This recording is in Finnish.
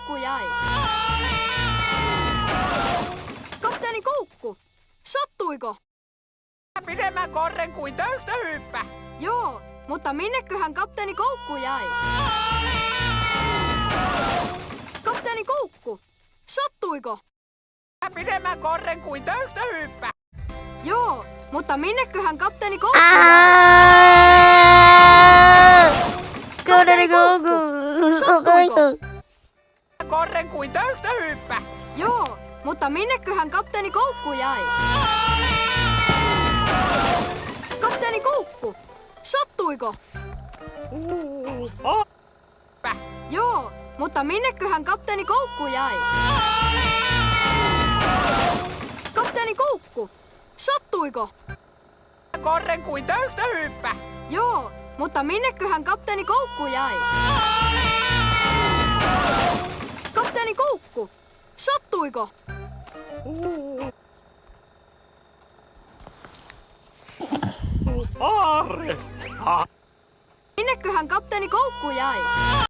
koukku jäi. Kapteeni Koukku, sattuiko? Pidemmän korren kuin töyhtöhyppä. Joo, mutta minneköhän kapteeni Koukku jäi? Kapteeni Koukku, sattuiko? Pidemmän korren kuin töyhtöhyppä. Joo, mutta minneköhän kapteeni Koukku jäi? Kapteeni Koukku. Sattuiko? Korren kuin töyhtöhyppä. Joo, mutta minneköhän kapteeni Koukku jäi? Kapteeni Koukku, sattuiko? Joo, mutta minneköhän kapteeni Koukku jäi? Kapteeni Koukku, sattuiko? Korren kuin töyhtöhyppä. Joo, mutta minneköhän kapteeni Koukku jäi? Kapteeni Koukku, sattuiko? Aarre. Minneköhän kapteeni Koukku jäi?